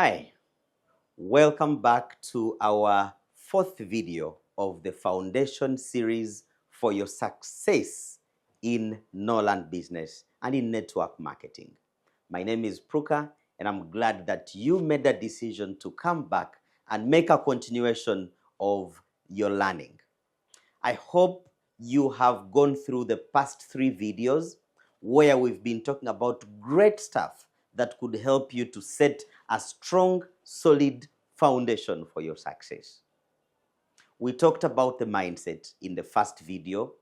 Hi, welcome back to our fourth video of the foundation series for your success in Noland business and in network marketing. My name is Pruka, and I'm glad that you made a decision to come back and make a continuation of your learning. I hope you have gone through the past three videos where we've been talking about great stuff that could help you to set a strong, solid foundation for your success. We talked about the mindset in the first video.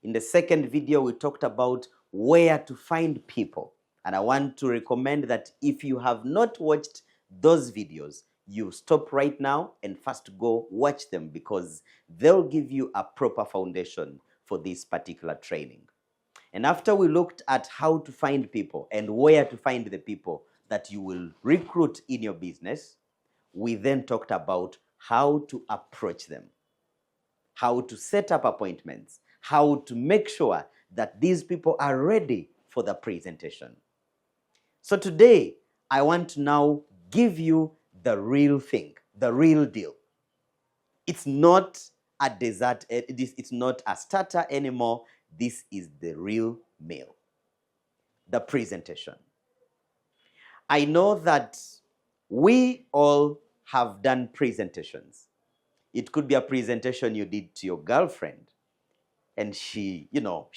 In the second video, we talked about where to find people. And I want to recommend that if you have not watched those videos, you stop right now and first go watch them because they'll give you a proper foundation for this particular training. And after we looked at how to find people and where to find the people that you will recruit in your business, we then talked about how to approach them, how to set up appointments, how to make sure that these people are ready for the presentation. So today, I want to now give you the real thing, the real deal. It's not a dessert, it's not a starter anymore. This is the real meal, the presentation. I know that we all have done presentations. It could be a presentation you did to your girlfriend, and she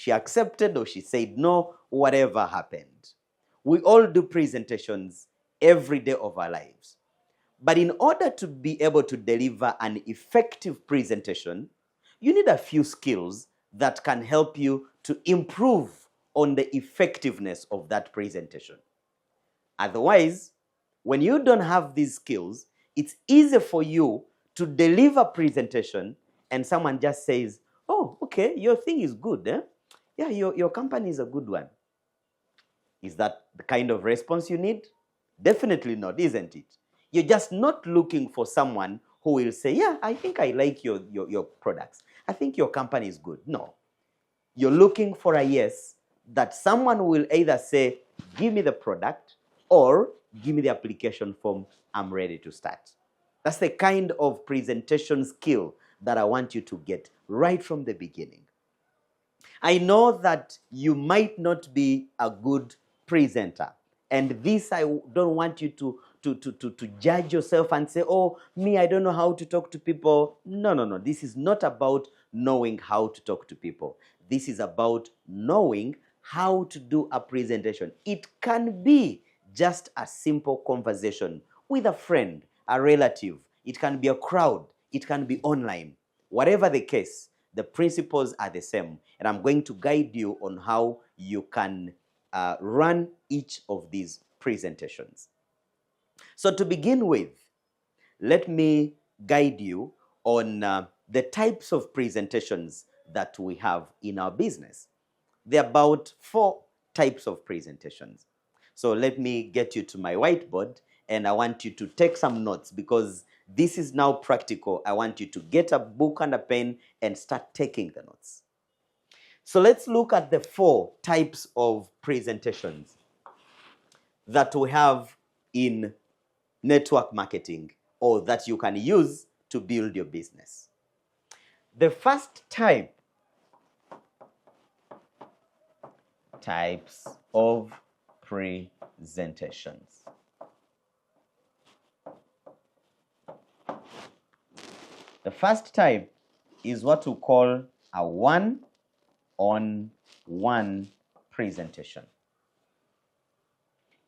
accepted or she said no, whatever happened. We all do presentations every day of our lives. But in order to be able to deliver an effective presentation, you need a few skills that can help you to improve on the effectiveness of that presentation. Otherwise, when you don't have these skills, it's easy for you to deliver presentation and someone just says, oh, okay, your thing is good. Eh? Yeah, your company is a good one. Is that the kind of response you need? Definitely not, isn't it? You're just not looking for someone who will say, yeah, I think I like your products. I think your company is good. No. You're looking for a yes that someone will either say, give me the product or give me the application form. I'm ready to start. That's the kind of presentation skill that I want you to get right from the beginning. I know that you might not be a good presenter. And this, I don't want you to judge yourself and say, oh, me, I don't know how to talk to people. No. This is not about knowing how to talk to people. This is about knowing how to do a presentation. It can be just a simple conversation with a friend, a relative. It can be a crowd. It can be online. Whatever the case, the principles are the same. And I'm going to guide you on how you can run each of these presentations. So to begin with, let me guide you on the types of presentations that we have in our business. There are about 4 types of presentations. So let me get you to my whiteboard, and I want you to take some notes because this is now practical. I want you to get a book and a pen and start taking the notes. So let's look at the 4 types of presentations that we have in network marketing or that you can use to build your business. The first types of presentations. The first type is what we call a one-on-one presentation.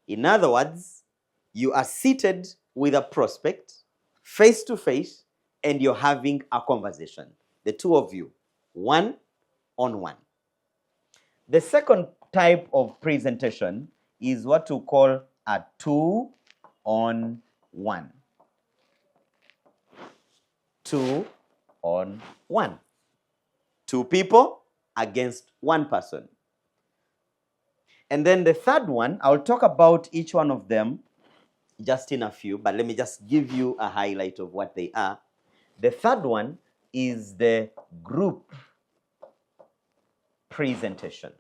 In other words, you are seated with a prospect face to face and you're having a conversation. The two of you, one-on-one. The second type of presentation is what we call a two-on-one. Two-on-one. 2 people against 1 person. And then the third one, I'll talk about each one of them just in a few, but let me just give you a highlight of what they are. The third one is the group presentation.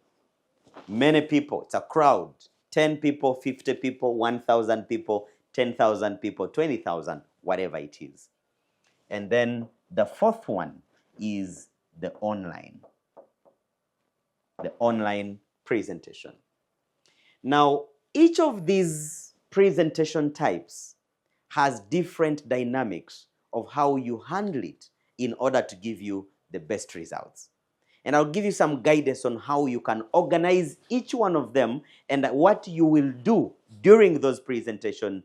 Many people, it's a crowd, 10 people, 50 people, 1,000 people, 10,000 people, 20,000, whatever it is. And then the fourth one is the online presentation. Now, each of these presentation types has different dynamics of how you handle it in order to give you the best results. And I'll give you some guidance on how you can organize each one of them and what you will do during those presentation,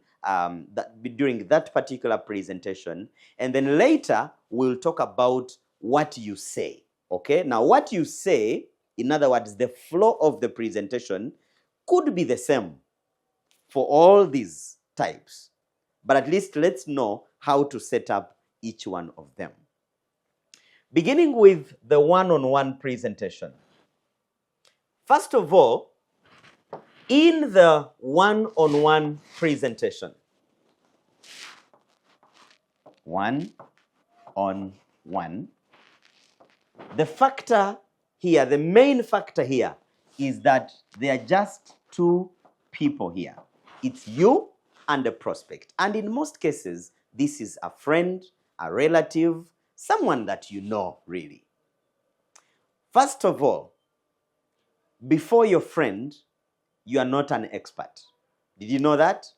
during that particular presentation. And then later, we'll talk about what you say. Okay? Now, what you say, in other words, the flow of the presentation could be the same for all these types. But at least let's know how to set up each one of them. Beginning with the one-on-one presentation. First of all, in the one-on-one presentation, one-on-one, the factor here, the main factor here is that there are just two people here. It's you and a prospect. And in most cases, this is a friend, a relative, someone that you know, really. First of all, before your friend, you are not an expert. Did you know that?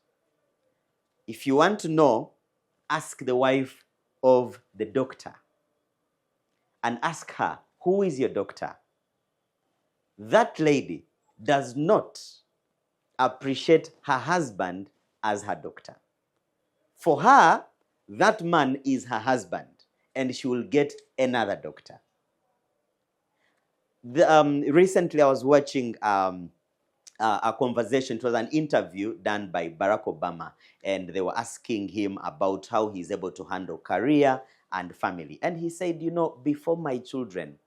If you want to know, ask the wife of the doctor and ask her, who is your doctor? That lady does not appreciate her husband as her doctor. For her, that man is her husband, and she will get another doctor. Recently, I was watching a conversation. It was an interview done by Barack Obama, and they were asking him about how he's able to handle career and family. And he said, you know, before my children,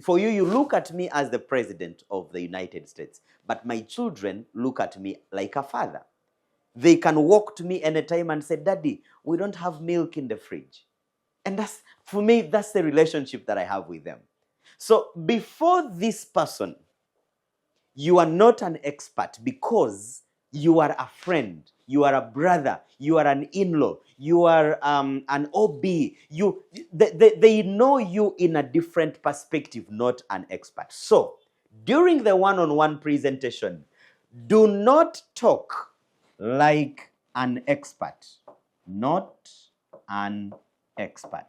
for you, you look at me as the president of the United States, but my children look at me like a father. They can walk to me anytime and say, Daddy, we don't have milk in the fridge. And that's, for me, that's the relationship that I have with them. So before this person, you are not an expert because you are a friend, you are a brother, you are an in-law, you are an OB. They know you in a different perspective, not an expert. So during the one-on-one presentation, do not talk like an expert, not an expert.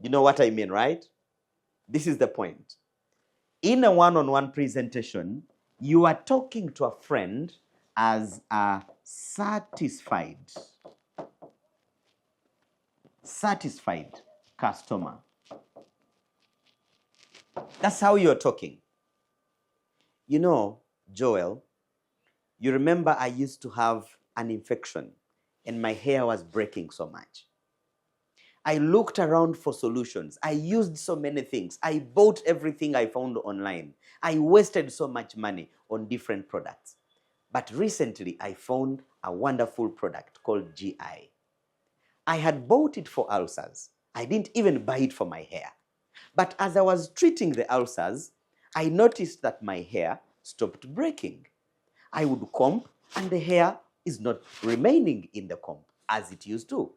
You know what I mean, right? This is the point. In a one-on-one presentation, you are talking to a friend as a satisfied customer. That's how you're talking. You know, Joel, you remember I used to have an infection and my hair was breaking so much. I looked around for solutions. I used so many things. I bought everything I found online. I wasted so much money on different products. But recently, I found a wonderful product called GI. I had bought it for ulcers. I didn't even buy it for my hair. But as I was treating the ulcers, I noticed that my hair stopped breaking. I would comb, and the hair is not remaining in the comb as it used to.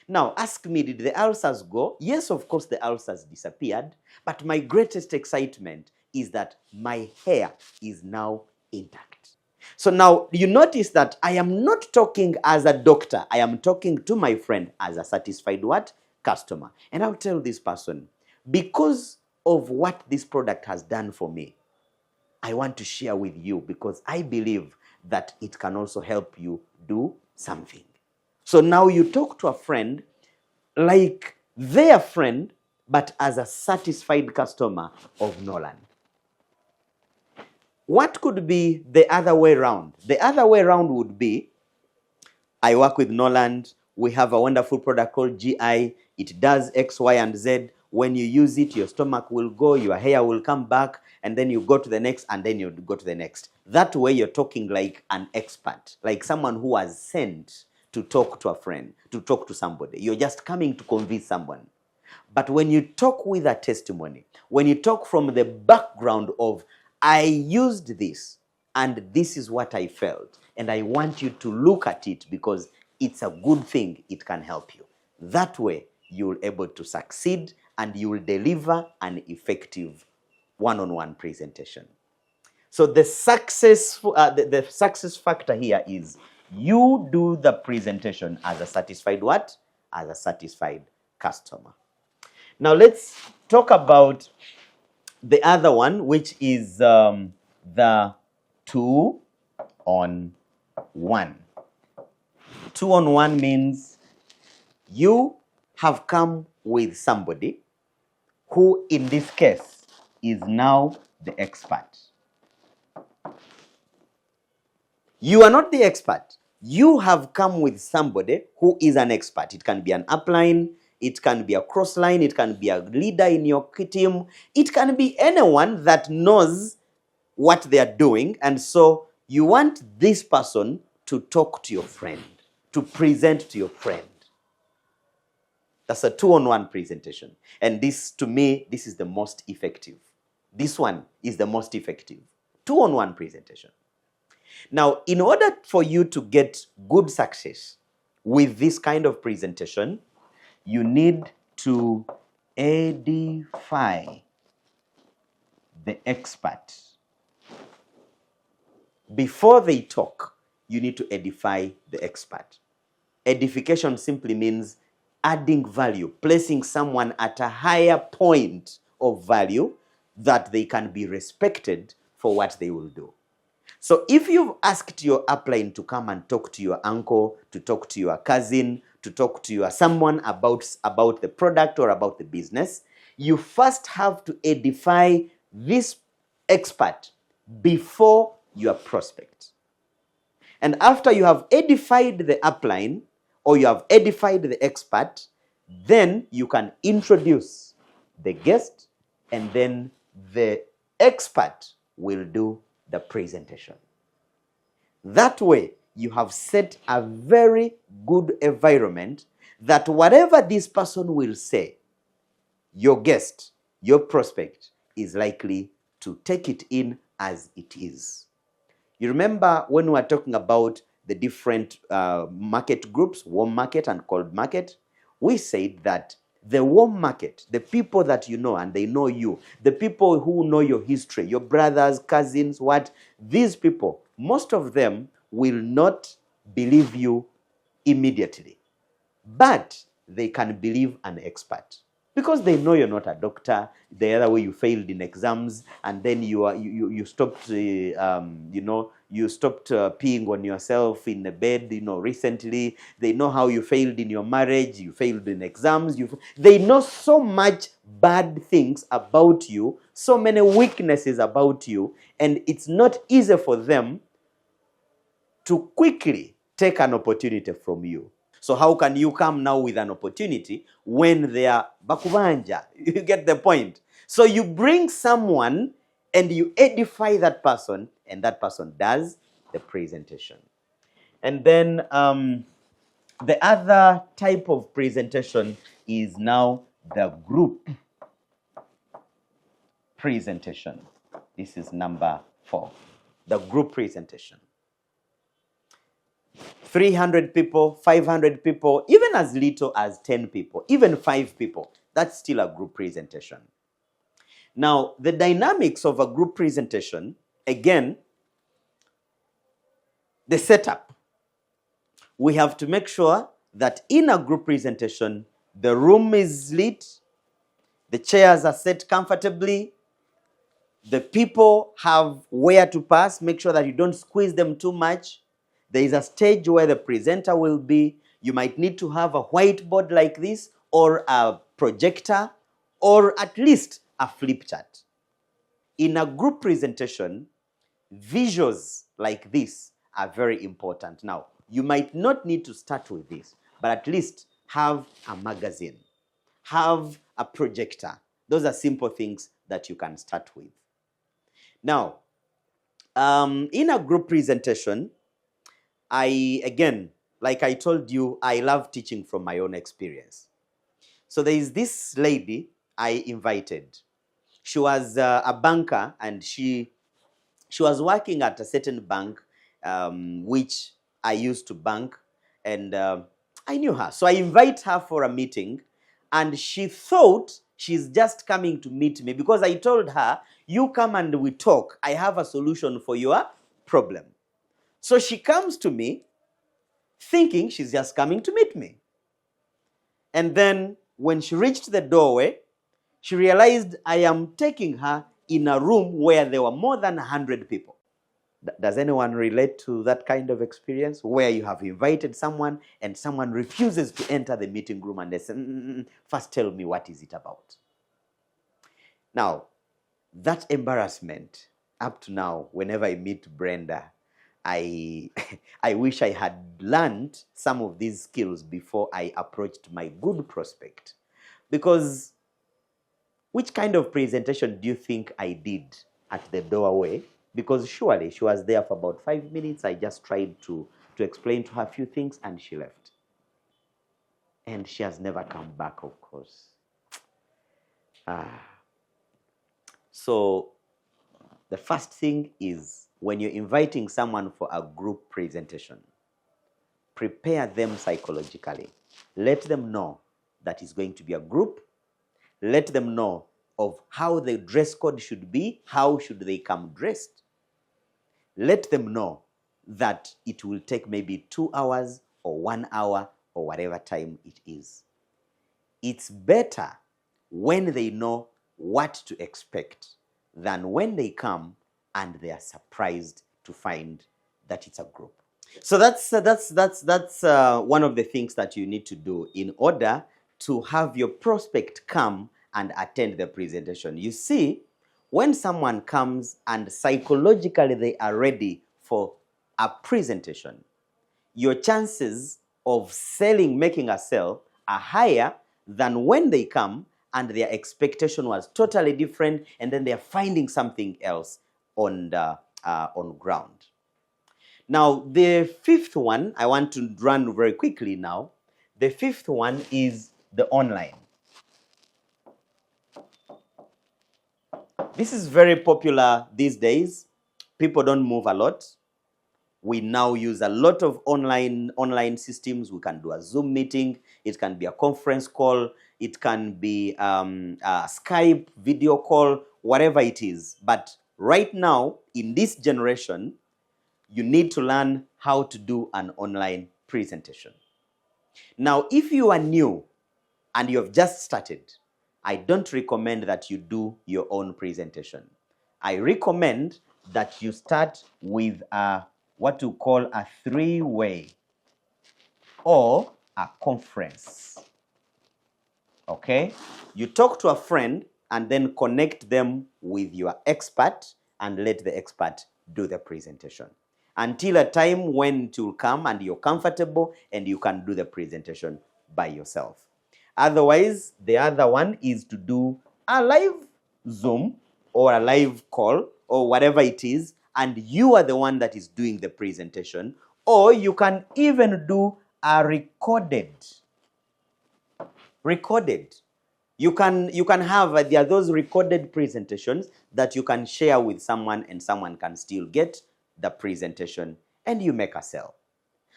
Now, ask me, did the ulcers go? Yes, of course, the ulcers disappeared. But my greatest excitement is that my hair is now intact. So now you notice that I am not talking as a doctor. I am talking to my friend as a satisfied what? Customer. And I'll tell this person, because of what this product has done for me, I want to share with you because I believe that it can also help you do something. So now you talk to a friend like their friend, but as a satisfied customer of Nolan. What could be the other way around? The other way around would be, I work with Nolan. We have a wonderful product called GI. It does X, Y, and Z. When you use it, your stomach will go, your hair will come back, and then you go to the next, and then you go to the next. That way you're talking like an expert, like someone who was sent to talk to a friend, to talk to somebody. You're just coming to convince someone. But when you talk with a testimony, when you talk from the background of, I used this, and this is what I felt. And I want you to look at it because it's a good thing. It can help you. That way, you'll be able to succeed and you will deliver an effective one-on-one presentation. So the success factor here is you do the presentation as a satisfied what? As a satisfied customer. Now let's talk about the other one, which is the 2-on-1. 2-on-1 means you have come with somebody who, in this case, is now the expert. You are not the expert. You have come with somebody who is an expert. It can be an upline, it can be a crossline, it can be a leader in your team, it can be anyone that knows what they are doing. And so you want this person to talk to your friend, to present to your friend. That's a 2-on-1 presentation. And this, to me, this is the most effective. This one is the most effective. 2-on-1 presentation. Now, in order for you to get good success with this kind of presentation, you need to edify the expert. Before they talk, you need to edify the expert. Edification simply means adding value, placing someone at a higher point of value that they can be respected for what they will do. So if you've asked your upline to come and talk to your uncle, to talk to your cousin, to talk to your someone about the product or about the business, you first have to edify this expert before your prospect. And after you have edified the upline or you have edified the expert, then you can introduce the guest and then the expert will do the presentation. That way, you have set a very good environment that whatever this person will say, your guest, your prospect, is likely to take it in as it is. You remember when we were talking about the different market groups, warm market and cold market? We said that the warm market, the people that you know and they know you, the people who know your history, your brothers, cousins, these people, most of them will not believe you immediately. But they can believe an expert because they know you're not a doctor. The other way, you failed in exams and then you stopped you stopped peeing on yourself in the bed, recently. They know how you failed in your marriage, you failed in exams. They know so much bad things about you, so many weaknesses about you, and it's not easy for them to quickly take an opportunity from you. So how can you come now with an opportunity when they are bakubanja? You get the point. So you bring someone and you edify that person, and that person does the presentation. And then the other type of presentation is now the group presentation. This is number 4, the group presentation. 300 people, 500 people, even as little as 10 people, even 5 people, that's still a group presentation. Now, the dynamics of a group presentation, again, the setup. We have to make sure that in a group presentation, the room is lit, the chairs are set comfortably, the people have where to pass, make sure that you don't squeeze them too much. There is a stage where the presenter will be. You might need to have a whiteboard like this, or a projector, or at least a flip chart. In a group presentation, visuals like this are very important. Now, you might not need to start with this, but at least have a magazine, have a projector. Those are simple things that you can start with. Now, in a group presentation, again, like I told you, I love teaching from my own experience. So there is this lady I invited. She was a banker, and she She was working at a certain bank, which I used to bank, and I knew her. So I invite her for a meeting, and she thought she's just coming to meet me because I told her, you come and we talk. I have a solution for your problem. So she comes to me thinking she's just coming to meet me. And then when she reached the doorway, she realized I am taking her in a room where there were more than 100 people. Does anyone relate to that kind of experience where you have invited someone and someone refuses to enter the meeting room and they say, first tell me what is it about? Now, that embarrassment, up to now, whenever I meet Brenda, I wish I had learned some of these skills before I approached my good prospect. Because which kind of presentation do you think I did at the doorway? Because surely she was there for about 5 minutes. I just tried to explain to her a few things and she left. And she has never come back, of course. So the first thing is, when you're inviting someone for a group presentation, prepare them psychologically. Let them know that it's going to be a group. Let them know of how the dress code should be, how should they come dressed. Let them know that it will take maybe 2 hours or 1 hour or whatever time it is. It's better when they know what to expect than when they come and they are surprised to find that it's a group. So that's one of the things that you need to do in order to have your prospect come and attend the presentation. You see, when someone comes and psychologically they are ready for a presentation, your chances of making a sale are higher than when they come and their expectation was totally different and then they're finding something else on ground. Now, the fifth one, I want to run very quickly now. The fifth one is the online. This is very popular these days. People don't move a lot. We now use a lot of online systems. We can do a Zoom meeting. It can be a conference call. It can be a Skype video call, whatever it is. But right now, in this generation, you need to learn how to do an online presentation. Now, if you are new and you have just started, I don't recommend that you do your own presentation. I recommend that you start with what you call a three-way or a conference. Okay? You talk to a friend and then connect them with your expert and let the expert do the presentation until a time when it will come and you're comfortable and you can do the presentation by yourself. Otherwise, the other one is to do a live Zoom or a live call or whatever it is, and you are the one that is doing the presentation, or you can even do a recorded. You can have, there are those recorded presentations that you can share with someone and someone can still get the presentation and you make a sale.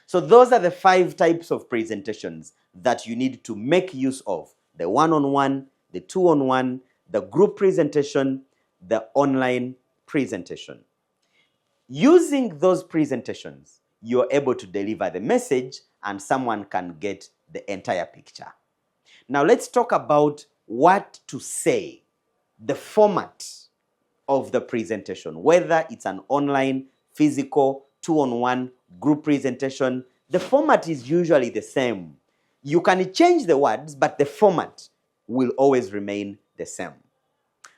So those are the 5 types of presentations that you need to make use of: the one-on-one, the two-on-one, the group presentation, the online presentation. Using those presentations, you're able to deliver the message and someone can get the entire picture. Now let's talk about what to say, the format of the presentation, whether it's an online, physical, two-on-one, group presentation. The format is usually the same. You can change the words, but the format will always remain the same.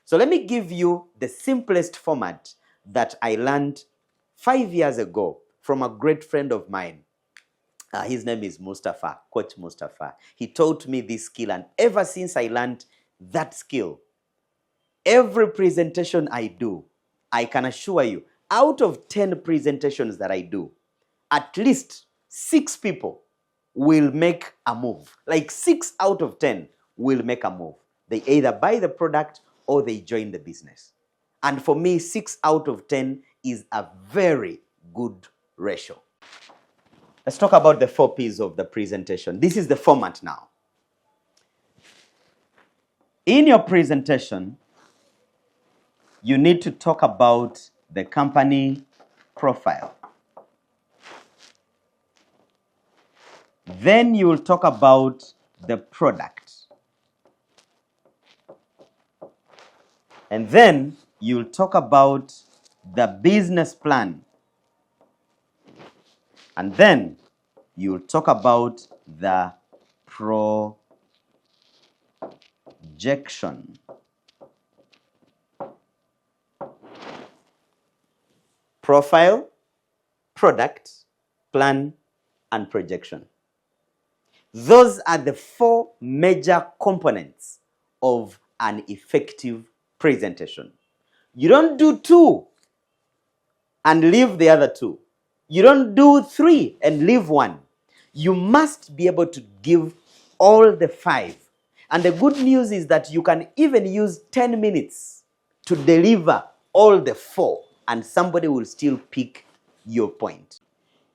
So let me give you the simplest format that I learned 5 years ago from a great friend of mine. His name is Mustafa, Coach Mustafa. He taught me this skill, and ever since I learned that skill, every presentation I do, I can assure you, out of 10 presentations that I do, at least 6 people will make a move. Like 6 out of 10 will make a move. They either buy the product or they join the business. And for me, 6 out of 10 is a very good ratio. Let's talk about the 4 P's of the presentation. This is the format now. In your presentation, you need to talk about the company profile. Then you will talk about the product. And then you'll talk about the business plan. And then you'll talk about the projection. Profile, product, plan, and projection. Those are the 4 major components of an effective presentation. You don't do 2 and leave the other 2. You don't do 3 and leave 1. You must be able to give all the 5. And the good news is that you can even use 10 minutes to deliver all the 4, and somebody will still pick your point.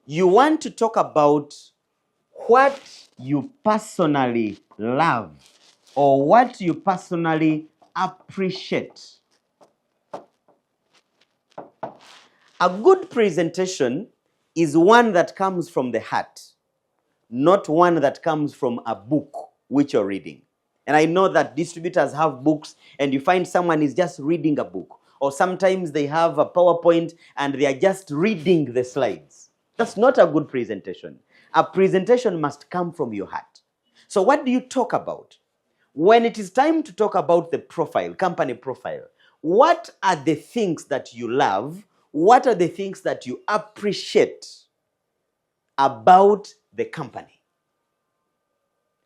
You want to talk about what you personally love or what you personally appreciate. A good presentation is one that comes from the heart, not one that comes from a book which you're reading. And I know that distributors have books and you find someone is just reading a book, or sometimes they have a PowerPoint and they are just reading the slides. That's not a good presentation. A presentation must come from your heart. So what do you talk about? When it is time to talk about the profile, company profile, what are the things that you love? What are the things that you appreciate about the company?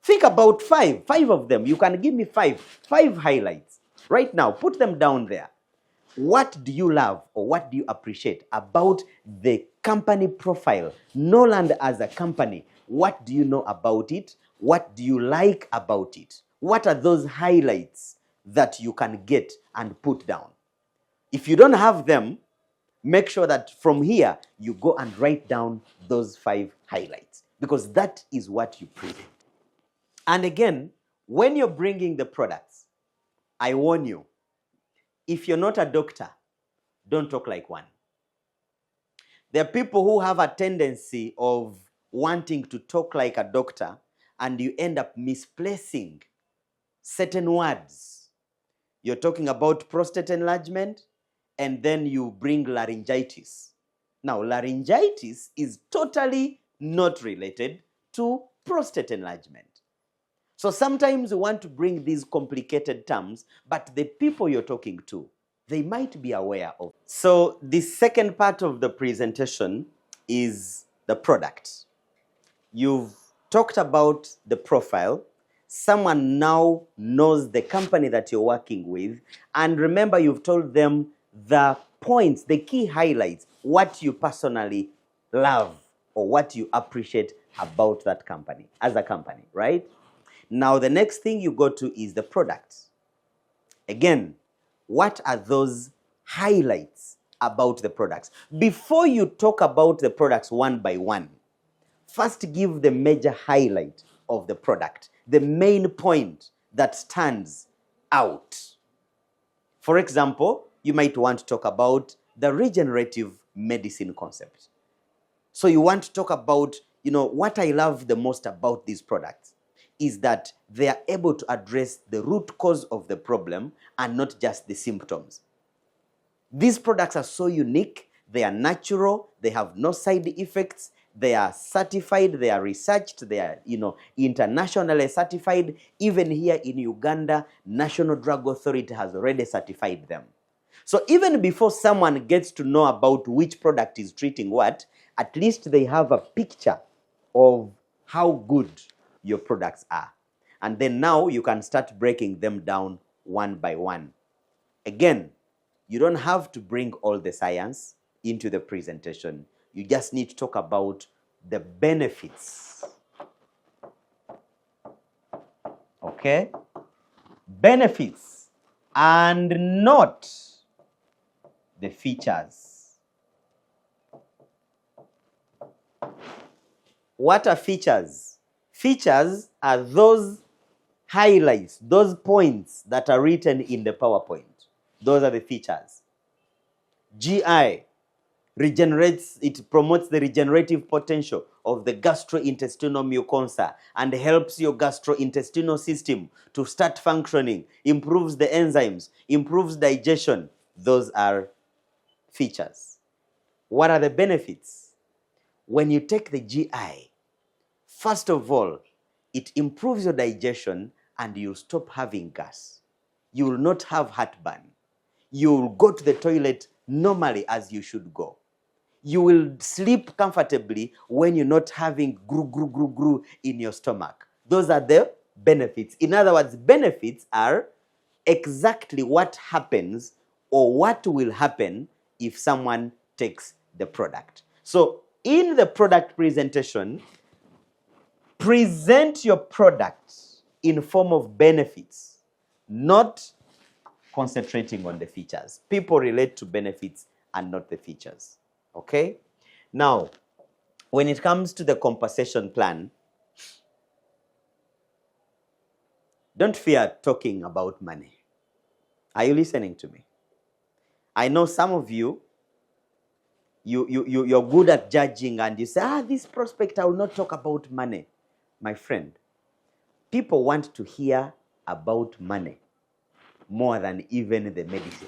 Think about 5 of them. You can give me 5 highlights right now. Put them down there. What do you love or what do you appreciate about the company profile? Noland as a company, what do you know about it? What do you like about it? What are those highlights that you can get and put down? If you don't have them, make sure that from here you go and write down those 5 highlights, because that is what you present. And again, when you're bringing the products, I warn you, if you're not a doctor, don't talk like one. There are people who have a tendency of wanting to talk like a doctor, and you end up misplacing certain words. You're talking about prostate enlargement, and then you bring laryngitis. Now, laryngitis is totally not related to prostate enlargement. So sometimes you want to bring these complicated terms, but the people you're talking to, they might be aware of. So the second part of the presentation is the product. You've talked about the profile. Someone now knows the company that you're working with. And remember, you've told them the points, the key highlights, what you personally love or what you appreciate about that company as a company, right? Now, the next thing you go to is the product. Again, what are those highlights about the products? Before you talk about the products one by one, first give the major highlight of the product, the main point that stands out. For example, you might want to talk about the regenerative medicine concept. So you want to talk about, what I love the most about these products is that they are able to address the root cause of the problem and not just the symptoms. These products are so unique, they are natural, they have no side effects, they are certified, they are researched, they are, internationally certified. Even here in Uganda, National Drug Authority has already certified them. So even before someone gets to know about which product is treating what, at least they have a picture of how good your products are. And then now you can start breaking them down one by one. Again, you don't have to bring all the science into the presentation. You just need to talk about the benefits. Okay? Benefits and not the features. What are features? Features are those highlights, those points that are written in the PowerPoint. Those are the features. GI regenerates, it promotes the regenerative potential of the gastrointestinal mucosa and helps your gastrointestinal system to start functioning, improves the enzymes, improves digestion. Those are features. What are the benefits? When you take the GI, first of all, it improves your digestion and you'll stop having gas. You will not have heartburn. You will go to the toilet normally as you should go. You will sleep comfortably when you're not having gru in your stomach. Those are the benefits. In other words, benefits are exactly what happens or what will happen if someone takes the product. So in the product presentation, present your product in form of benefits, not concentrating on the features. People relate to benefits and not the features. Okay? Now, when it comes to the compensation plan, don't fear talking about money. Are you listening to me? I know some of you're good at judging and you say, this prospect, I will not talk about money. My friend, people want to hear about money more than even the medicine.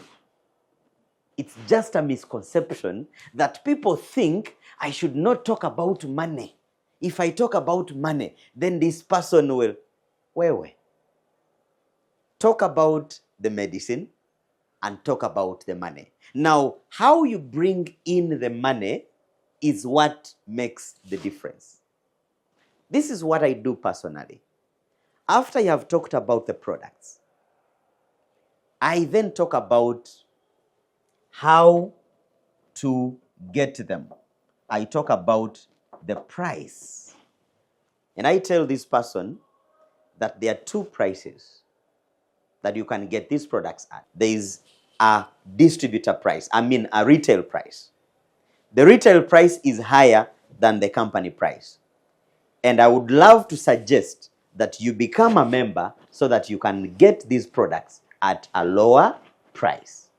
It's just a misconception that people think I should not talk about money. If I talk about money, then this person will, wait. Talk about the medicine and talk about the money. Now, how you bring in the money is what makes the difference. This is what I do personally. After you have talked about the products, I then talk about how to get them. I talk about the price. And I tell this person that there are two prices that you can get these products at. There is a distributor price, a retail price. The retail price is higher than the company price. And I would love to suggest that you become a member so that you can get these products at a lower price.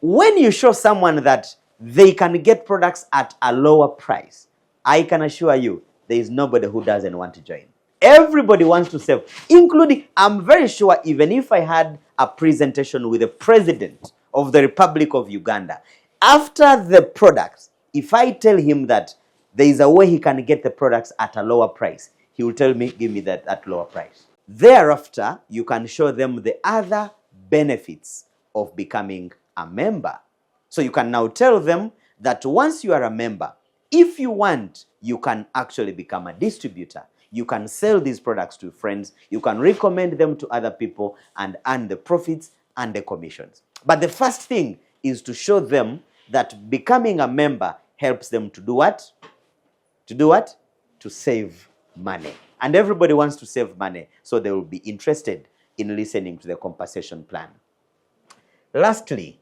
When you show someone that they can get products at a lower price, I can assure you there is nobody who doesn't want to join. Everybody wants to save, including, I'm very sure, even if I had a presentation with the president of the Republic of Uganda, after the products, if I tell him that there is a way he can get the products at a lower price, he will tell me, give me that at lower price. Thereafter, you can show them the other benefits of becoming a member. So you can now tell them that once you are a member, if you want, you can actually become a distributor. You can sell these products to friends. You can recommend them to other people and earn the profits and the commissions. But the first thing is to show them that becoming a member helps them to do what? To do what? To save money. And everybody wants to save money, so they will be interested in listening to the compensation plan. Lastly,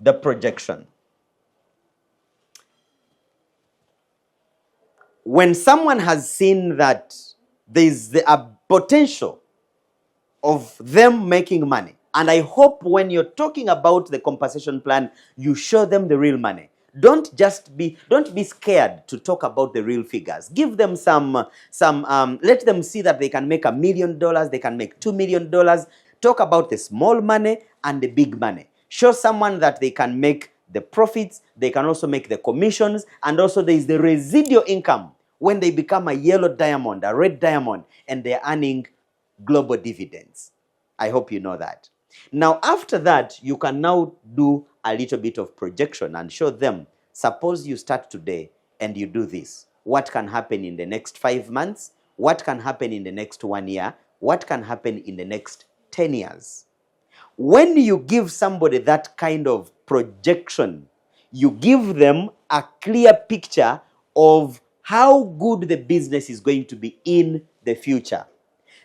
the projection. When someone has seen that there is a potential of them making money, and I hope when you're talking about the compensation plan, you show them the real money. Don't be scared to talk about the real figures. Give them let them see that they can make $1 million, they can make $2 million. Talk about the small money and the big money. Show someone that they can make the profits, they can also make the commissions, and also there is the residual income when they become a yellow diamond, a red diamond, and they're earning global dividends. I hope you know that. Now, after that, you can now do a little bit of projection and show them, suppose you start today and you do this. What can happen in the next 5 months? What can happen in the next 1 year? What can happen in the next 10 years? When you give somebody that kind of projection, you give them a clear picture of how good the business is going to be in the future.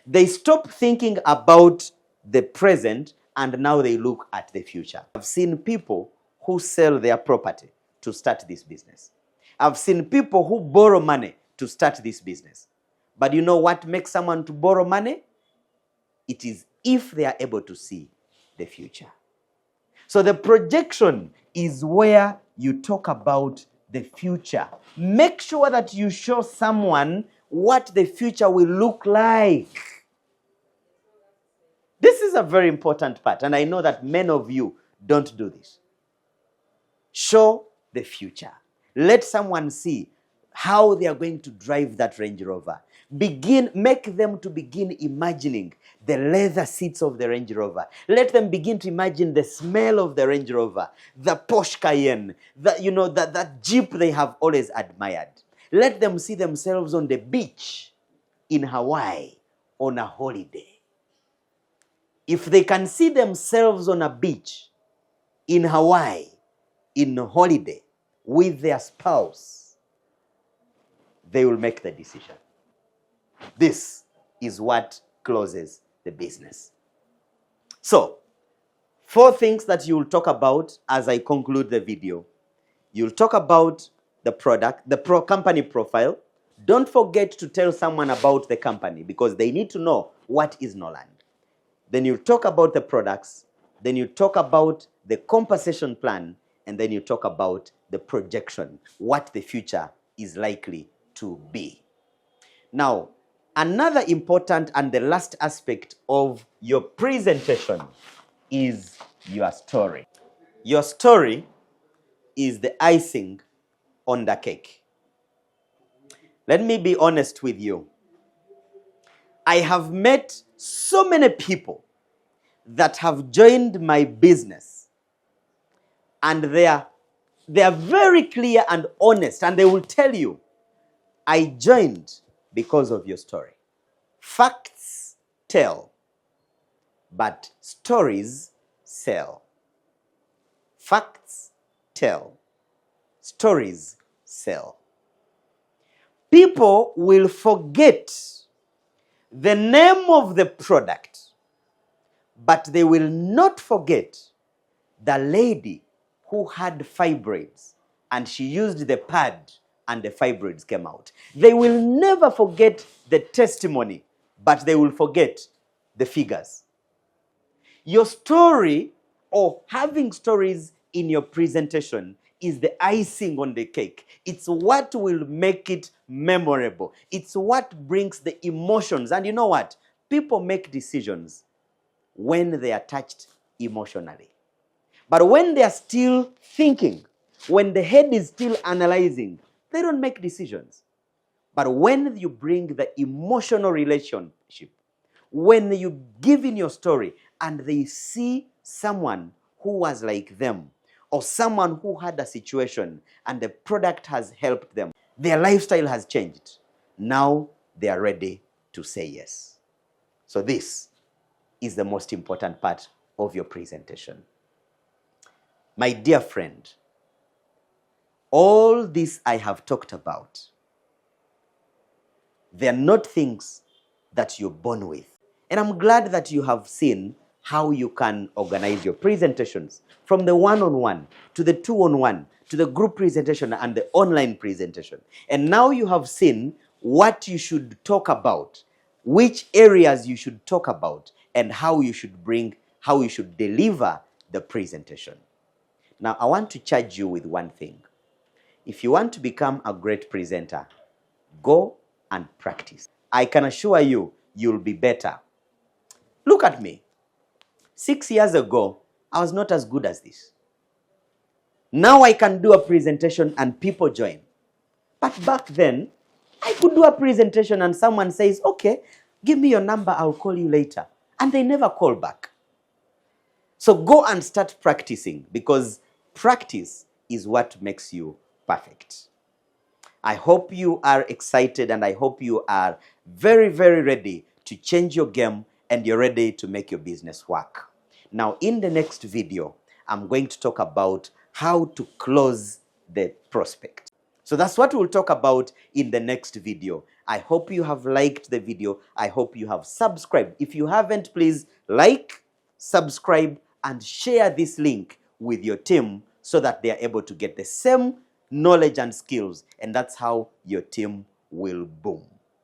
They stop thinking about the present and now they look at the future. I've seen people who sell their property to start this business. I've seen people who borrow money to start this business. But you know what makes someone to borrow money? It is if they are able to see the future. So the projection is where you talk about the future. Make sure that you show someone what the future will look like. This is a very important part, and I know that many of you don't do this. Show the future. Let someone see how they are going to drive that Range Rover. Make them to begin imagining the leather seats of the Range Rover. Let them begin to imagine the smell of the Range Rover, the Porsche Cayenne, that Jeep they have always admired. Let them see themselves on the beach in Hawaii on a holiday. If they can see themselves on a beach in Hawaii in a holiday with their spouse, they will make the decision. This is what closes the business. So, 4 things that you will talk about as I conclude the video. You'll talk about the product, the company profile. Don't forget to tell someone about the company because they need to know what is Noland. Then you talk about the products. Then you talk about the compensation plan. And then you talk about the projection, what the future is likely to be. Now, another important and the last aspect of your presentation is your story. Your story is the icing on the cake. Let me be honest with you. I have met so many people that have joined my business, and they are very clear and honest, and they will tell you, I joined because of your story. Facts tell, but stories sell. Facts tell, stories sell. People will forget the name of the product, but they will not forget the lady who had fibroids and she used the pad and the fibroids came out. They will never forget the testimony, but they will forget the figures. Your story, or having stories in your presentation, is the icing on the cake. It's what will make it memorable. It's what brings the emotions. And you know what? People make decisions when they are touched emotionally. But when they are still thinking, when the head is still analyzing, they don't make decisions. But when you bring the emotional relationship, when you give in your story and they see someone who was like them, or someone who had a situation and the product has helped them, their lifestyle has changed. Now they are ready to say yes. So this is the most important part of your presentation. My dear friend, all this I have talked about, they are not things that you're born with. And I'm glad that you have seen how you can organize your presentations from the one-on-one to the two-on-one to the group presentation and the online presentation. And now you have seen what you should talk about, which areas you should talk about, and how you should deliver the presentation. Now, I want to charge you with one thing. If you want to become a great presenter, go and practice. I can assure you, you'll be better. Look at me. 6 years ago, I was not as good as this. Now I can do a presentation and people join. But back then, I could do a presentation and someone says, okay, give me your number, I'll call you later. And they never call back. So go and start practicing, because practice is what makes you perfect. I hope you are excited and I hope you are very, very ready to change your game and you're ready to make your business work. Now, in the next video, I'm going to talk about how to close the prospect. So that's what we'll talk about in the next video. I hope you have liked the video. I hope you have subscribed. If you haven't, please like, subscribe, and share this link with your team so that they are able to get the same knowledge and skills. And that's how your team will boom.